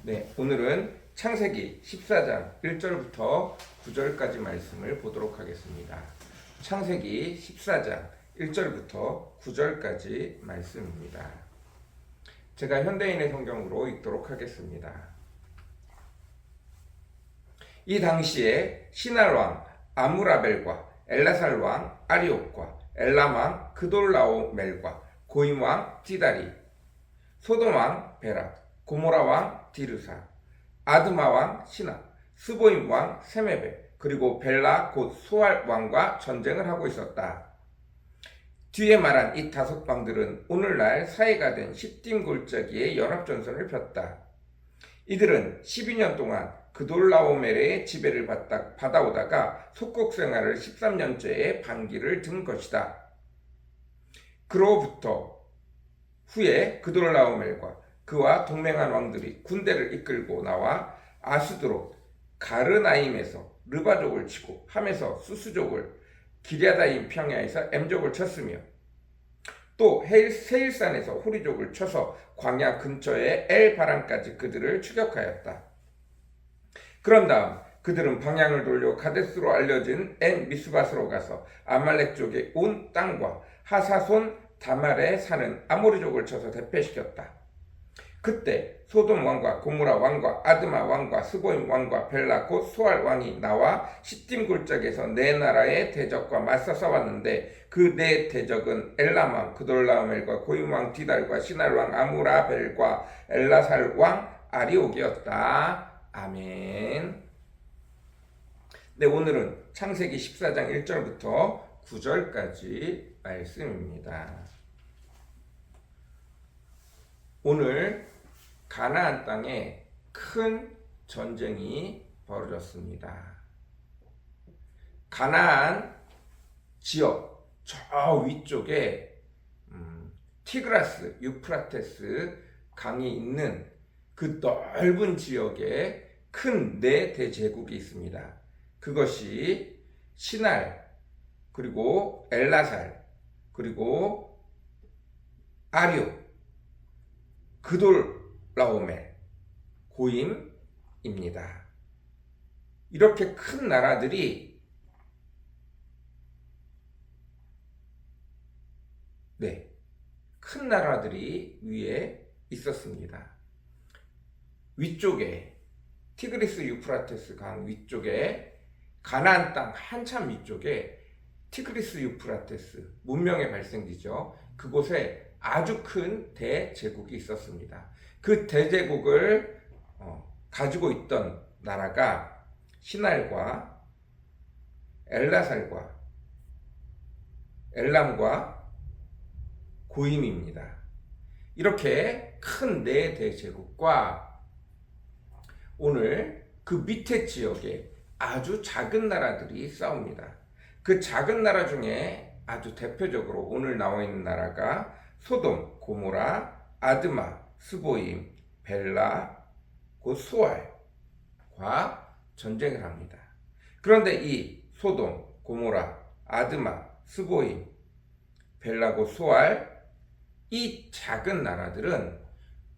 네, 오늘은 창세기 14장 1절부터 9절까지 말씀을 보도록 하겠습니다. 창세기 14장 1절부터 9절까지 말씀입니다. 제가 현대인의 성경으로 읽도록 하겠습니다. 이 당시에 시날 왕 아므라벨과 엘라살 왕 아리옥과 엘람 왕 그돌라오멜과 고임 왕 디다리, 소돔 왕 베라, 고모라 왕 디르사, 아드마 왕 시나, 스보임 왕 세메베, 그리고 벨라 곧 소알 왕과 전쟁을 하고 있었다. 뒤에 말한 이 다섯 왕들은 오늘날 사해가 된 시딤 골짜기에 연합전선을 폈다. 이들은 12년 동안 그돌라오멜의 지배를 받아오다가 속국 생활을 13년째에 반기를 든 것이다. 그로부터 후에 그돌라오멜과 그와 동맹한 왕들이 군대를 이끌고 나와 아수드로 가르나임에서 르바족을 치고 함에서 수수족을, 기랴다임 평야에서 엠족을 쳤으며 또 세일산에서 호리족을 쳐서 광야 근처의 엘바람까지 그들을 추격하였다. 그런 다음 그들은 방향을 돌려 가데스로 알려진 엔 미스바스로 가서 아말렉 쪽의 온 땅과 하사손 다말에 사는 아모리족을 쳐서 대패시켰다. 그때 소돔 왕과 고모라 왕과 아드마 왕과 스보임 왕과 벨라 곧 소알 왕이 나와 시딤 골짜기에서 네 나라의 대적과 맞서 싸웠는데 그 네 대적은 엘람 왕 그돌라오멜과 고임 왕 디달과 시날 왕 아므라벨과 엘라살 왕 아리옥이었다. 아멘. 네, 오늘은 창세기 14장 1절부터 9절까지 말씀입니다. 오늘 가나안 땅에 큰 전쟁이 벌어졌습니다. 가나안 지역 저 위쪽에 티그라스 유프라테스 강이 있는 그 넓은 지역에 큰 네 대제국이 있습니다. 그것이 시날, 그리고 엘라살, 그리고 아리오, 그돌라오멜, 고임입니다. 이렇게 큰 나라들이 큰 나라들이 위에 있었습니다. 위쪽에 티그리스 유프라테스 강 위쪽에 가나안 땅 한참 위쪽에 티그리스 유프라테스 문명의 발생지죠. 그곳에 아주 큰 대제국이 있었습니다. 그 대제국을 가지고 있던 나라가 시날과 엘라살과 엘람과 고임입니다. 이렇게 큰 네 대제국과 오늘 그 밑에 지역에 아주 작은 나라들이 싸웁니다. 그 작은 나라 중에 아주 대표적으로 오늘 나와 있는 나라가 소돔, 고모라, 아드마, 스보임, 벨라, 곧 소알과 전쟁을 합니다. 그런데 이 소돔, 고모라, 아드마, 스보임, 벨라, 곧 소알, 이 작은 나라들은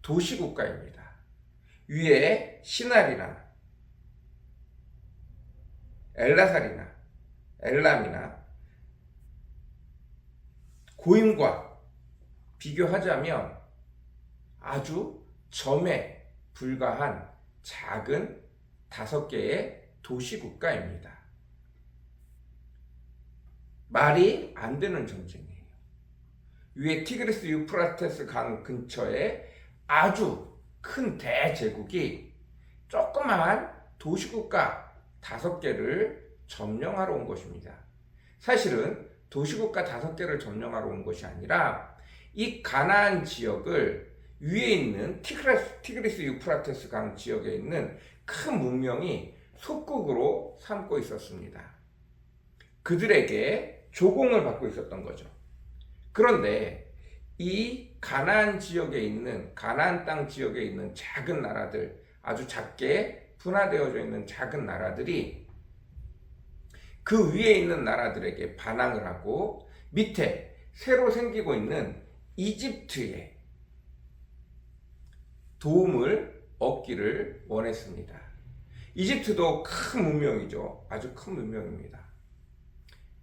도시국가입니다. 위에 시날이나 엘라살이나 엘람이나 고임과 비교하자면 아주 점에 불과한 작은 5개의 도시국가입니다. 말이 안 되는 전쟁이에요. 위에 티그리스 유프라테스 강 근처에 아주 큰 대제국이 조그마한 도시국가 5개를 점령하러 온 것입니다. 사실은 도시국가 5개를 점령하러 온 것이 아니라 이 가나안 지역을 위에 있는 티그리스 유프라테스 강 지역에 있는 큰 문명이 속국으로 삼고 있었습니다. 그들에게 조공을 받고 있었던 거죠. 그런데 이 가나안 지역에 있는 가나안 땅 지역에 있는 작은 나라들, 아주 작게 분화되어져 있는 작은 나라들이 그 위에 있는 나라들에게 반항을 하고 밑에 새로 생기고 있는 이집트에 도움을 얻기를 원했습니다. 이집트도 큰 문명이죠. 아주 큰 문명입니다.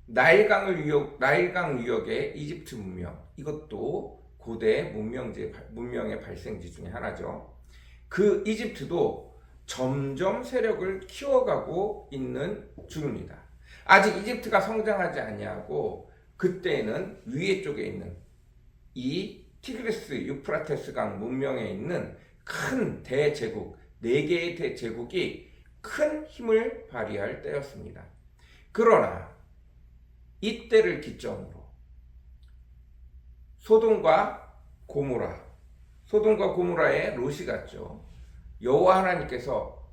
나일강 유역의 이집트 문명, 이것도 고대 문명의 발생지 중에 하나죠. 그 이집트도 점점 세력을 키워가고 있는 중입니다. 아직 이집트가 성장하지 아니하고 그때는 위에 쪽에 있는 이 티그리스 유프라테스 강 문명에 있는 큰 대제국, 4개의 대제국이 큰 힘을 발휘할 때였습니다. 그러나 이때를 기점으로 소돔과 고모라에 롯이 갔죠. 여호와 하나님께서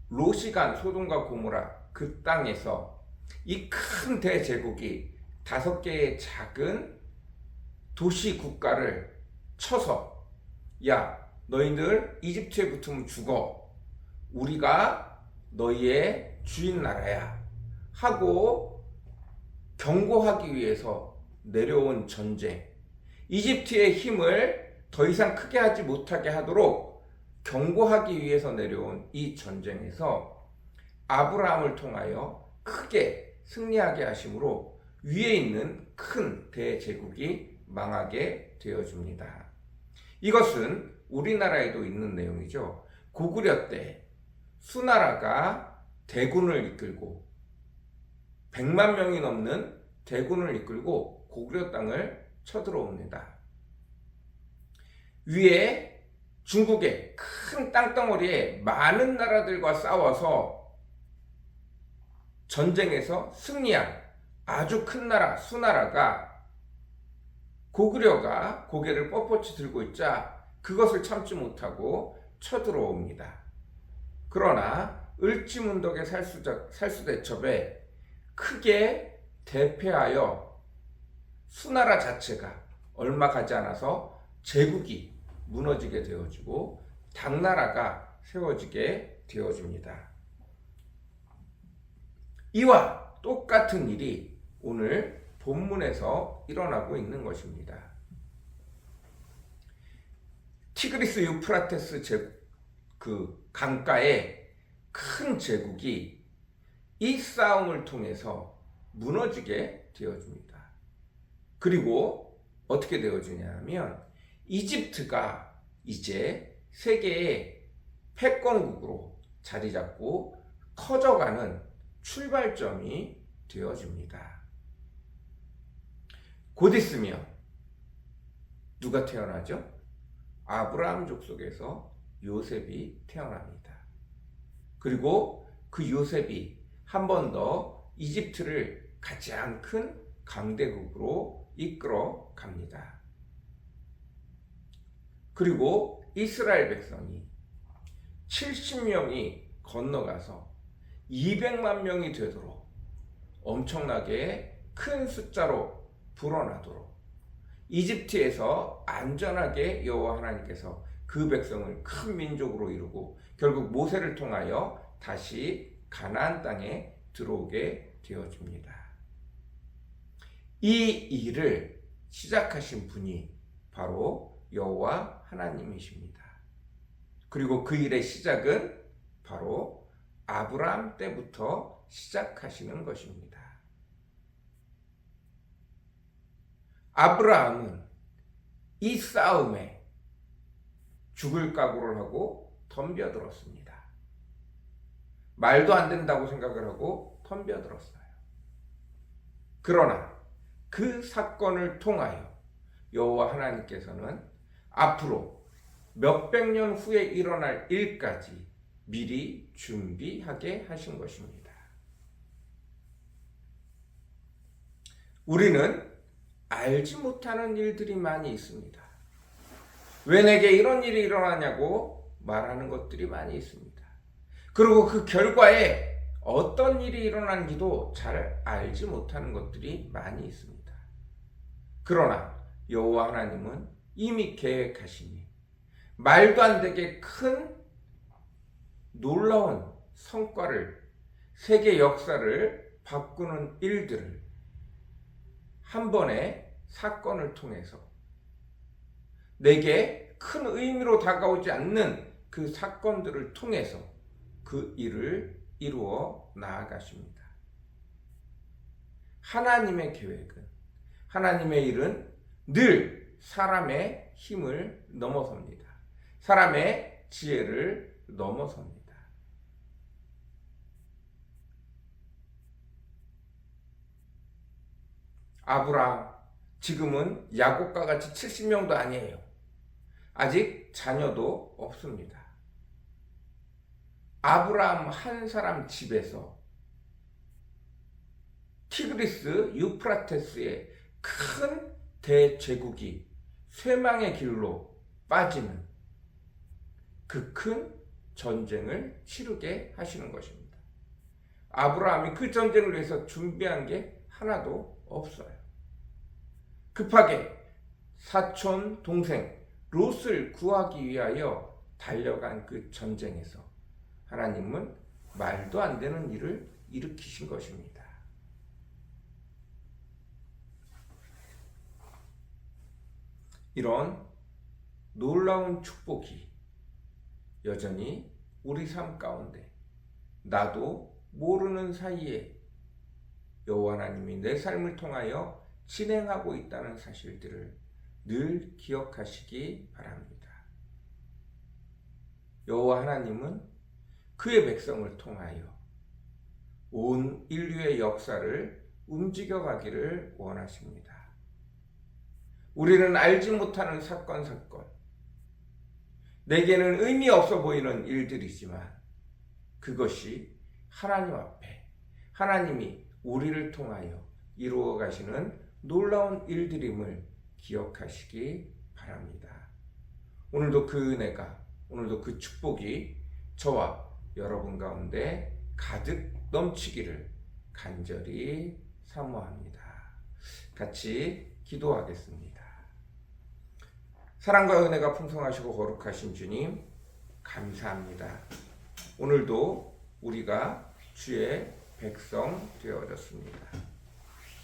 롯이 간 소돔과 고모라 그 땅에서 이 큰 대제국이 5개의 작은 도시 국가를 쳐서, 야, 너희들 이집트에 붙으면 죽어, 우리가 너희의 주인 나라야 하고 경고하기 위해서 내려온 전쟁, 이집트의 힘을 더 이상 크게 하지 못하게 하도록 경고하기 위해서 내려온 이 전쟁에서 아브라함을 통하여 크게 승리하게 하심으로 위에 있는 큰 대제국이 망하게 되어줍니다. 이것은 우리나라에도 있는 내용이죠. 고구려 때 수나라가 대군을 이끌고 100만 명이 넘는 대군을 이끌고 고구려 땅을 쳐들어옵니다. 위에 중국의 큰 땅덩어리에 많은 나라들과 싸워서 전쟁에서 승리한 아주 큰 나라 수나라가 고구려가 고개를 뻣뻣이 들고 있자 그것을 참지 못하고 쳐들어옵니다. 그러나 을지문덕의 살수대첩에 크게 대패하여 수나라 자체가 얼마 가지 않아서 제국이 무너지게 되어지고 당나라가 세워지게 되어집니다. 이와 똑같은 일이 오늘 본문에서 일어나고 있는 것입니다. 티그리스 유프라테스 그 강가의 큰 제국이 이 싸움을 통해서 무너지게 되어집니다. 그리고 어떻게 되어지냐면 이집트가 이제 세계의 패권국으로 자리 잡고 커져가는 출발점이 되어집니다. 곧 있으면 누가 태어나죠? 아브라함 족속에서 요셉이 태어납니다. 그리고 그 요셉이 한 번 더 이집트를 가장 큰 강대국으로 이끌어 갑니다. 그리고 이스라엘 백성이 70명이 건너가서 200만 명이 되도록 엄청나게 큰 숫자로 불어나도록 이집트에서 안전하게 여호와 하나님께서 그 백성을 큰 민족으로 이루고 결국 모세를 통하여 다시 가나안 땅에 들어오게 되어집니다. 이 일을 시작하신 분이 바로 여호와 하나님이십니다. 그리고 그 일의 시작은 바로 아브라함 때부터 시작하시는 것입니다. 아브라함은 이 싸움에 죽을 각오를 하고 덤벼들었습니다. 말도 안 된다고 생각을 하고 덤벼들었어요. 그러나 그 사건을 통하여 여호와 하나님께서는 앞으로 몇백 년 후에 일어날 일까지 미리 준비하게 하신 것입니다. 우리는 알지 못하는 일들이 많이 있습니다. 왜 내게 이런 일이 일어나냐고 말하는 것들이 많이 있습니다. 그리고 그 결과에 어떤 일이 일어난지도 잘 알지 못하는 것들이 많이 있습니다. 그러나 여호와 하나님은 이미 계획하시니 말도 안 되게 큰 놀라운 성과를, 세계 역사를 바꾸는 일들을 한 번의 사건을 통해서 내게 큰 의미로 다가오지 않는 그 사건들을 통해서 그 일을 이루어 나아가십니다. 하나님의 계획은, 하나님의 일은 늘 사람의 힘을 넘어섭니다. 사람의 지혜를 넘어섭니다. 아브라함, 지금은 야곱과 같이 70명도 아니에요. 아직 자녀도 없습니다. 아브라함 한 사람 집에서 티그리스 유프라테스의 큰 대제국이 쇠망의 길로 빠지는 그 큰 전쟁을 치르게 하시는 것입니다. 아브라함이 그 전쟁을 위해서 준비한 게 하나도 없어요. 급하게 사촌 동생 롯을 구하기 위하여 달려간 그 전쟁에서 하나님은 말도 안 되는 일을 일으키신 것입니다. 이런 놀라운 축복이 여전히 우리 삶 가운데 나도 모르는 사이에 여호와 하나님이 내 삶을 통하여 진행하고 있다는 사실들을 늘 기억하시기 바랍니다. 여호와 하나님은 그의 백성을 통하여 온 인류의 역사를 움직여가기를 원하십니다. 우리는 알지 못하는 사건, 내게는 의미 없어 보이는 일들이지만 그것이 하나님 앞에 하나님이 우리를 통하여 이루어 가시는 놀라운 일들임을 기억하시기 바랍니다. 오늘도 그 은혜가, 오늘도 그 축복이 저와 여러분 가운데 가득 넘치기를 간절히 사모합니다. 같이 기도하겠습니다. 사랑과 은혜가 풍성하시고 거룩하신 주님, 감사합니다. 오늘도 우리가 주의 백성 되어졌습니다.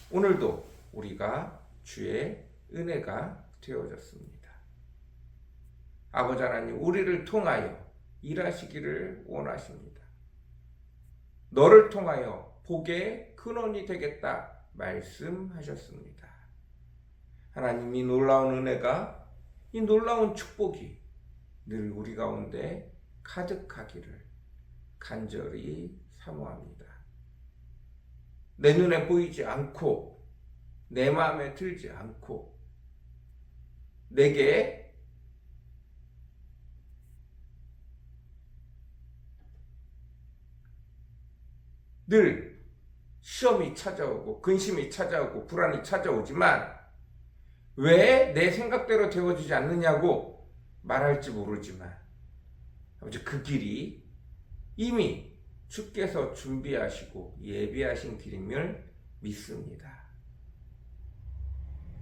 오늘도 우리가 주의 은혜가 되어졌습니다. 아버지 하나님, 우리를 통하여 일하시기를 원하십니다. 너를 통하여 복의 근원이 되겠다 말씀하셨습니다. 하나님이 놀라운 은혜가, 이 놀라운 축복이 늘 우리 가운데 가득하기를 간절히 사모합니다. 내 눈에 보이지 않고 내 마음에 들지 않고 내게 늘 시험이 찾아오고 근심이 찾아오고 불안이 찾아오지만 왜 내 생각대로 되어지지 않느냐고 말할지 모르지만 아버지, 그 길이 이미 주께서 준비하시고 예비하신 길임을 믿습니다.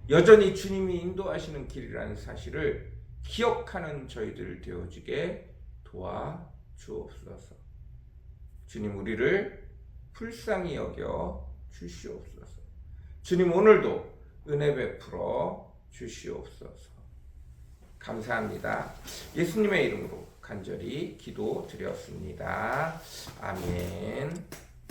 여전히 주님이 인도하시는 길이라는 사실을 기억하는 저희들 되어지게 도와주옵소서. 주님, 우리를 불쌍히 여겨 주시옵소서. 주님, 오늘도 은혜 베풀어 주시옵소서. 감사합니다. 예수님의 이름으로 간절히 기도드렸습니다. 아멘.